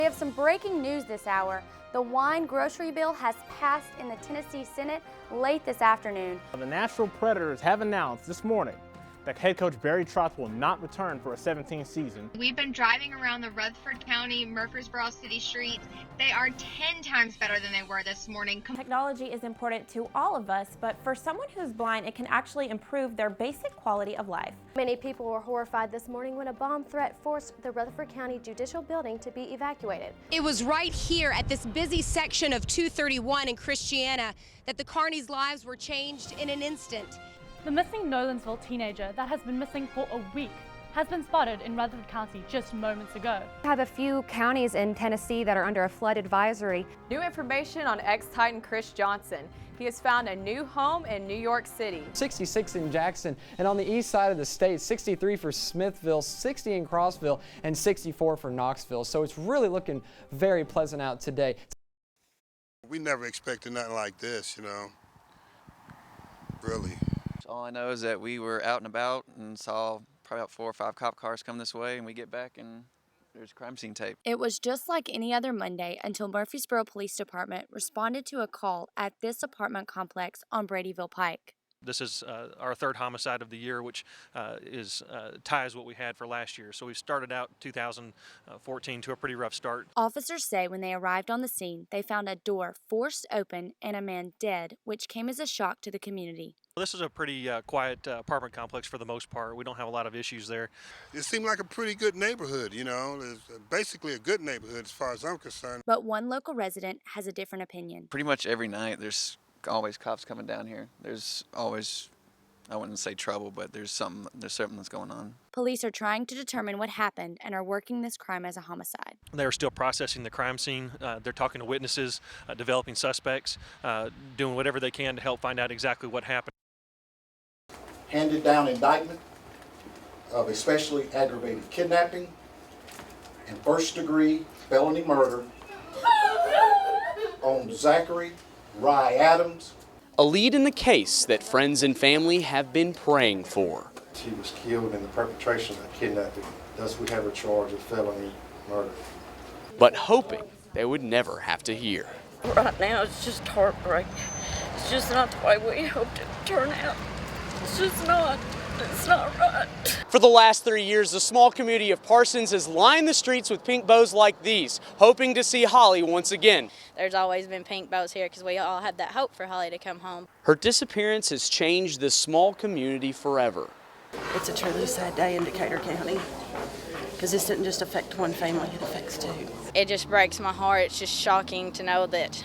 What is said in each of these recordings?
We have some breaking news this hour. The wine grocery bill has passed in the Tennessee Senate late this afternoon. The Nashville Predators have announced this morning that head coach Barry Trotz will not return for a 17th season. We've been driving around the Rutherford County, Murfreesboro city streets. They are 10 times better than they were this morning. Technology is important to all of us, but for someone who's blind, it can actually improve their basic quality of life. Many people were horrified this morning when a bomb threat forced the Rutherford County Judicial Building to be evacuated. It was right here at this busy section of 231 in Christiana that the Carneys' lives were changed in an instant. The missing Nolensville teenager that has been missing for a week has been spotted in Rutherford County just moments ago. We have a few counties in Tennessee that are under a flood advisory. New information on ex-Titan Chris Johnson. He has found a new home in New York City. 66 in Jackson, and on the east side of the state, 63 for Smithville, 60 in Crossville, and 64 for Knoxville. So it's really looking very pleasant out today. We never expected nothing like this, really. All I know is that we were out and about and saw probably about 4 or 5 cop cars come this way, and we get back and there's crime scene tape. It was just like any other Monday until Murfreesboro Police Department responded to a call at this apartment complex on Bradyville Pike. This is our third homicide of the year, which ties what we had for last year. So we started out 2014 to a pretty rough start. Officers say when they arrived on the scene, they found a door forced open and a man dead, which came as a shock to the community. This is a pretty quiet apartment complex for the most part. We don't have a lot of issues there. It seemed like a pretty good neighborhood, It's basically a good neighborhood as far as I'm concerned. But one local resident has a different opinion. Pretty much every night there's always cops coming down here. There's always, I wouldn't say trouble, but there's something that's going on. Police are trying to determine what happened and are working this crime as a homicide. They're still processing the crime scene. They're talking to witnesses, developing suspects, doing whatever they can to help find out exactly what happened. Handed down indictment of especially aggravated kidnapping and first-degree felony murder on Zachary Rye Adams. A lead in the case that friends and family have been praying for. She was killed in the perpetration of kidnapping. Thus we have her charged with felony murder. But hoping they would never have to hear. Right now it's just heartbreak. It's just not the way we hoped it would turn out. It's just not. It's not right. For the last 3 years, the small community of Parsons has lined the streets with pink bows like these, hoping to see Holly once again. There's always been pink bows here because we all had that hope for Holly to come home. Her disappearance has changed this small community forever. It's a truly sad day in Decatur County because this didn't just affect one family, it affects 2. It just breaks my heart. It's just shocking to know that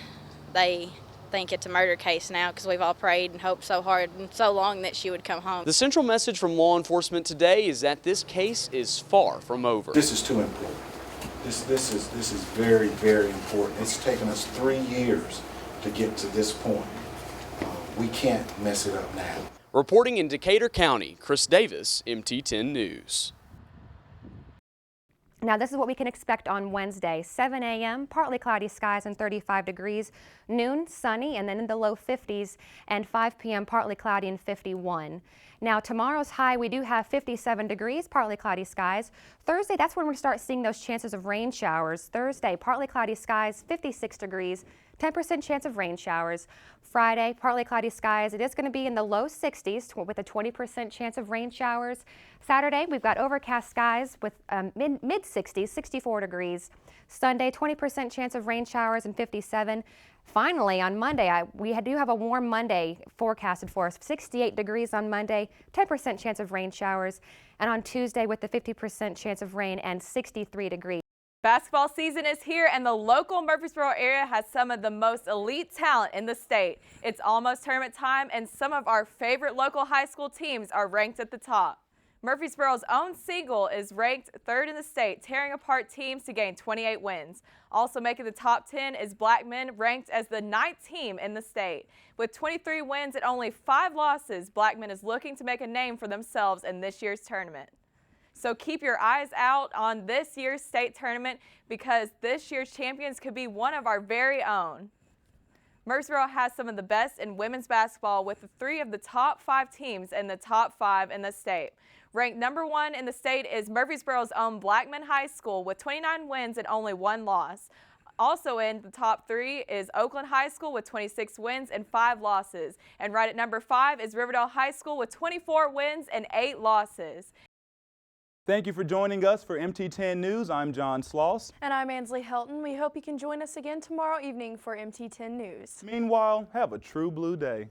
they think it's a murder case now because we've all prayed and hoped so hard and so long that she would come home. The central message from law enforcement today is that this case is far from over. This is too important. This is very, very important. It's taken us 3 years to get to this point. We can't mess it up now. Reporting in Decatur County, Chris Davis, MT10 News. Now this is what we can expect on Wednesday. 7 a.m., partly cloudy skies and 35 degrees. Noon, sunny and then in the low 50s. And 5 p.m., partly cloudy and 51. Now tomorrow's high, we do have 57 degrees, partly cloudy skies. Thursday, that's when we start seeing those chances of rain showers. Thursday, partly cloudy skies, 56 degrees. 10% chance of rain showers. Friday, partly cloudy skies. It is going to be in the low 60s with a 20% chance of rain showers. Saturday, we've got overcast skies with mid 60s, 64 degrees. Sunday, 20% chance of rain showers and 57. Finally, on Monday, we do have a warm Monday forecasted for us. 68 degrees on Monday, 10% chance of rain showers. And on Tuesday with the 50% chance of rain and 63 degrees. Basketball season is here and the local Murfreesboro area has some of the most elite talent in the state. It's almost tournament time and some of our favorite local high school teams are ranked at the top. Murfreesboro's own Siegel is ranked 3rd in the state, tearing apart teams to gain 28 wins. Also making the top 10 is Blackman, ranked as the 9th team in the state. With 23 wins and only 5 losses, Blackman is looking to make a name for themselves in this year's tournament. So keep your eyes out on this year's state tournament because this year's champions could be one of our very own. Murfreesboro has some of the best in women's basketball with 3 of the top 5 teams in the top 5 in the state. Ranked number 1 in the state is Murfreesboro's own Blackman High School with 29 wins and only 1 loss. Also in the top 3 is Oakland High School with 26 wins and 5 losses. And right at number 5 is Riverdale High School with 24 wins and 8 losses. Thank you for joining us for MT10 News. I'm John Sloss. And I'm Ansley Helton. We hope you can join us again tomorrow evening for MT10 News. Meanwhile, have a true blue day.